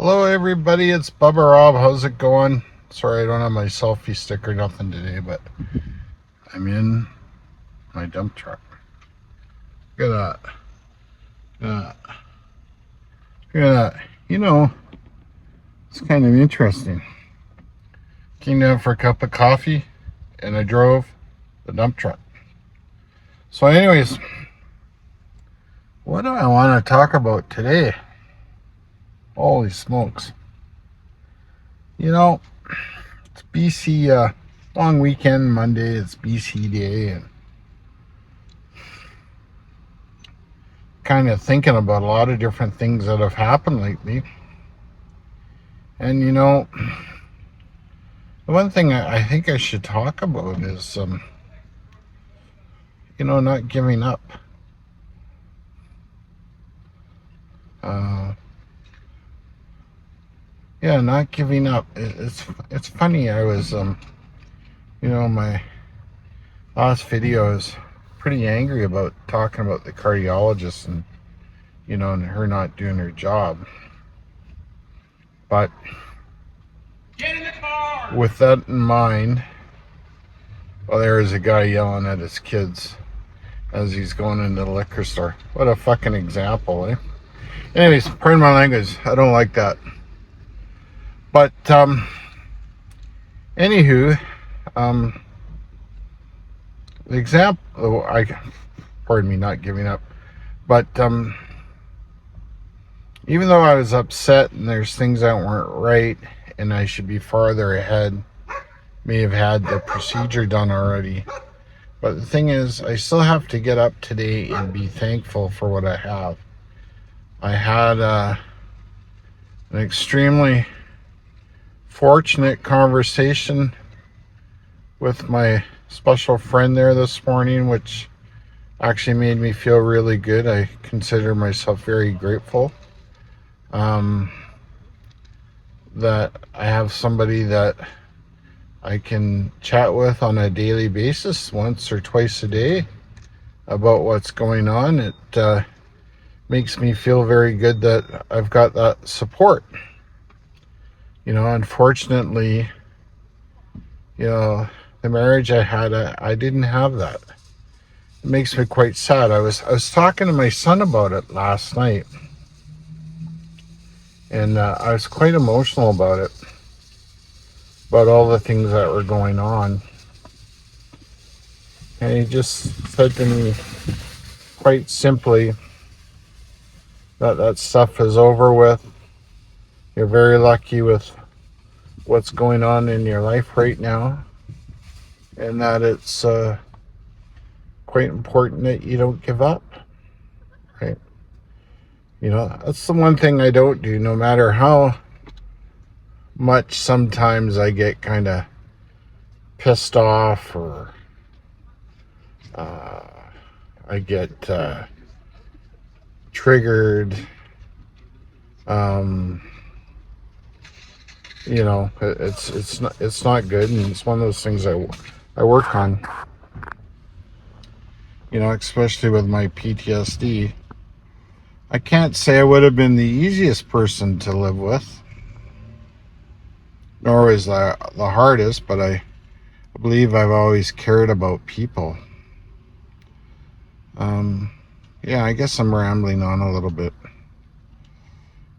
Hello everybody, it's Bubba Rob. How's it going? Sorry I don't have my selfie stick or nothing today, but I'm in my dump truck. Look at that. Look at that. Look at that. You know, it's kind of interesting. Came down for a cup of coffee and I drove the dump truck. So anyways, what do I want to talk about today? Holy smokes. You know, it's BC long weekend, Monday, it's BC Day, and kind of thinking about a lot of different things that have happened lately. And you know, the one thing I think I should talk about is, not giving up. Not giving up. It's funny. I was, my last video I was pretty angry about talking about the cardiologist and, and her not doing her job. But get in the car! With that in mind, well, there is a guy yelling at his kids as he's going into the liquor store. What a fucking example, eh? Anyways, pardon my language. I don't like that. But, anywho, the example, pardon me, not giving up. But, even though I was upset and there's things that weren't right and I should be farther ahead, may have had the procedure done already. But the thing is, I still have to get up today and be thankful for what I have. I had an extremely fortunate conversation with my special friend there this morning, which actually made me feel really good. I consider myself very grateful that I have somebody that I can chat with on a daily basis, once or twice a day, about what's going on. It makes me feel very good that I've got that support. Unfortunately, the marriage I had, I didn't have that. It makes me quite sad. I was talking to my son about it last night, and I was quite emotional about it, about all the things that were going on. And he just said to me quite simply that stuff is over with. You're very lucky with what's going on in your life right now, and that it's quite important that you don't give up, right? That's the one thing I don't do, no matter how much sometimes I get kind of pissed off, or I get triggered. It's not good, and it's one of those things I work on. Especially with my PTSD. I can't say I would have been the easiest person to live with, nor was the hardest, but I believe I've always cared about people. I guess I'm rambling on a little bit.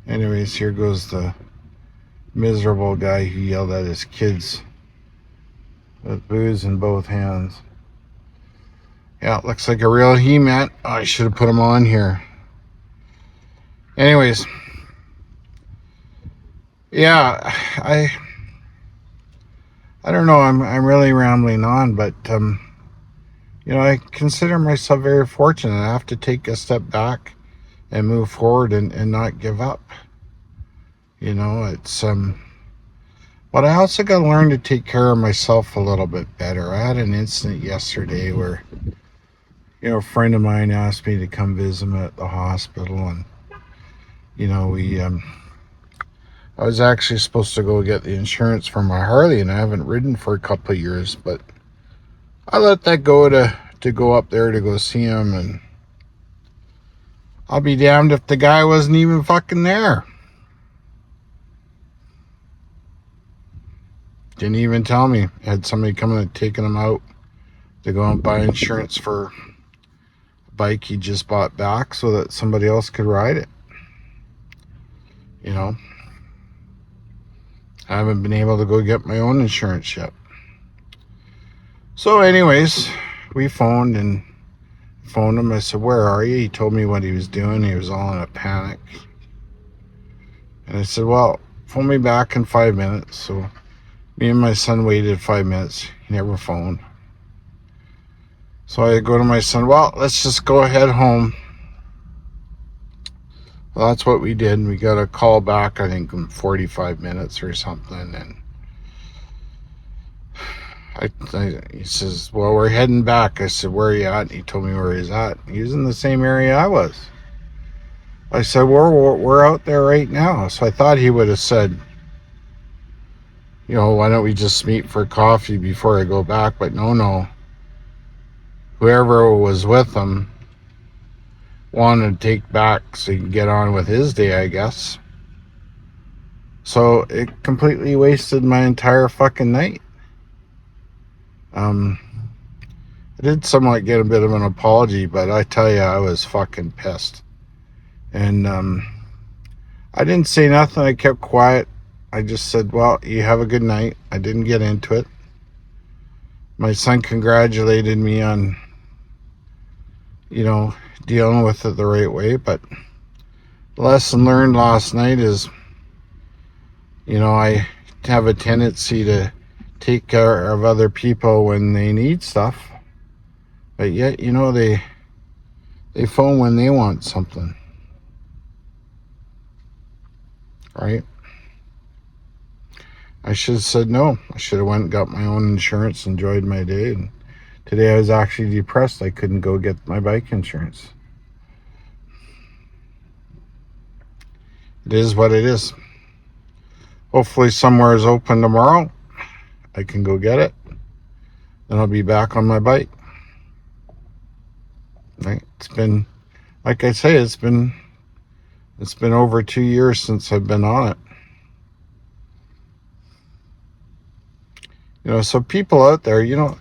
Anyways, here goes the miserable guy who yelled at his kids with booze in both hands. Yeah, it looks like a real He-Man. Oh, I should have put him on here. Anyways, yeah, I don't know. I'm really rambling on, but I consider myself very fortunate. I have to take a step back and move forward and not give up. It's but I also got to learn to take care of myself a little bit better. I had an incident yesterday where a friend of mine asked me to come visit him at the hospital, and I was actually supposed to go get the insurance for my Harley, and I haven't ridden for a couple of years, but I let that go to go up there to go see him, and I'll be damned if the guy wasn't even fucking there. Didn't even tell me. Had somebody coming and taking him out to go and buy insurance for a bike he just bought back so that somebody else could ride it. You know, I haven't been able to go get my own insurance yet. So anyways, we phoned him. I said, where are you? He told me what he was doing. He was all in a panic. And I said, well, phone me back in 5 minutes. So me and my son waited 5 minutes. He never phoned. So I go to my son, well, let's just go ahead home. Well, that's what we did. We got a call back, I think, in 45 minutes or something. And he says, well, we're heading back. I said, where are you at? And he told me where he's at. He was in the same area I was. I said, we're out there right now. So I thought he would have said, you know, why don't we just meet for coffee before I go back? But no. Whoever was with him wanted to take back so he can get on with his day, I guess. So it completely wasted my entire fucking night. I did somewhat get a bit of an apology, but I tell you, I was fucking pissed. And I didn't say nothing. I kept quiet. I just said, well, you have a good night. I didn't get into it. My son congratulated me on, you know, dealing with it the right way. But the lesson learned last night is, you know, I have a tendency to take care of other people when they need stuff. But yet, you know, they phone when they want something. Right? I should have said no. I should have went and got my own insurance, enjoyed my day. And today I was actually depressed. I couldn't go get my bike insurance. It is what it is. Hopefully somewhere is open tomorrow. I can go get it. Then I'll be back on my bike. Right? It's been, like I say, it's been over 2 years since I've been on it. You know, so people out there, you know,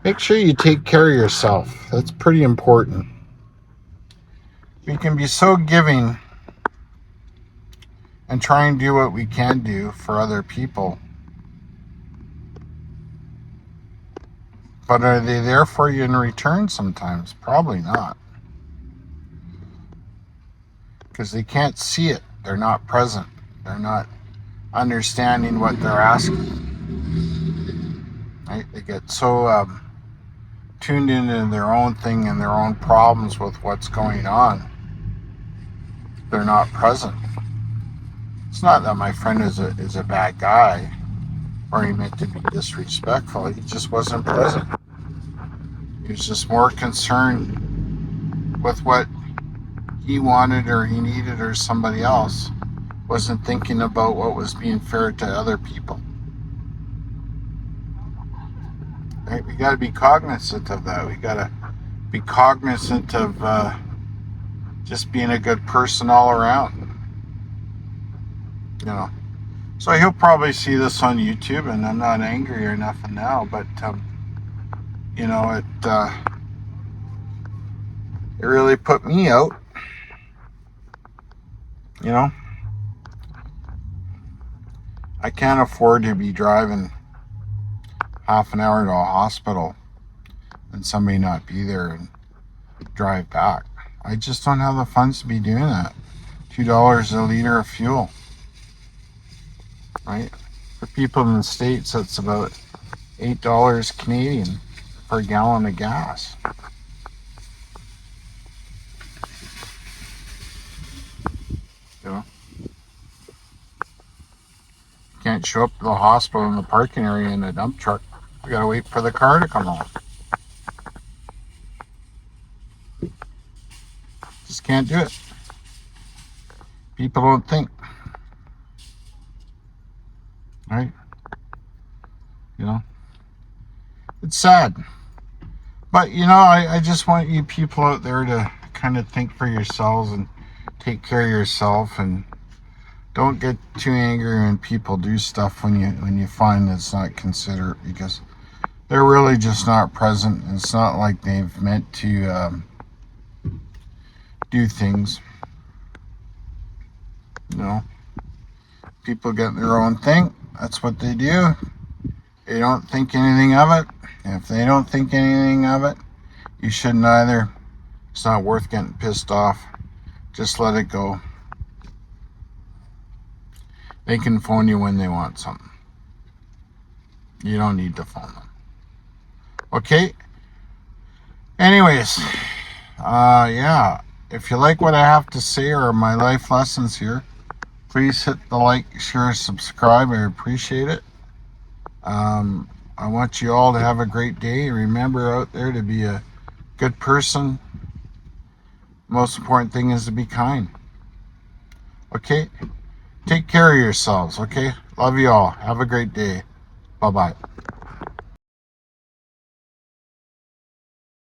make sure you take care of yourself. That's pretty important. We can be so giving and try and do what we can do for other people. But are they there for you in return sometimes? Probably not. Because they can't see it. They're not present. They're not understanding what they're asking. Right? They get so tuned into their own thing and their own problems with what's going on. They're not present. It's not that my friend is a bad guy or he meant to be disrespectful. He just wasn't present. He was just more concerned with what he wanted or he needed or somebody else. Wasn't thinking about what was being fair to other people. Right? We got to be cognizant of that. We got to be cognizant of just being a good person all around. You know. So he'll probably see this on YouTube, and I'm not angry or nothing now, but you know, it really put me out. You know, I can't afford to be driving half an hour to a hospital and somebody not be there and drive back. I just don't have the funds to be doing that. $2 a liter of fuel. Right? For people in the States, that's about $8 Canadian per gallon of gas. You know? Can't show up to the hospital in the parking area in a dump truck. We gotta wait for the car to come home. Just can't do it. People don't think. Right? You know? It's sad. But, you know, I just want you people out there to kind of think for yourselves and take care of yourself. And don't get too angry when people do stuff when you find it's not considerate, because they're really just not present. It's not like they've meant to do things. You know, people get their own thing. That's what they do. They don't think anything of it. And if they don't think anything of it, you shouldn't either. It's not worth getting pissed off. Just let it go. They can phone you when they want something. You don't need to phone them. Okay? Anyways, yeah. If you like what I have to say or my life lessons here, please hit the like, share, subscribe. I appreciate it. I want you all to have a great day. Remember out there to be a good person. Most important thing is to be kind. Okay? Take care of yourselves, okay? Love you all. Have a great day. Bye-bye.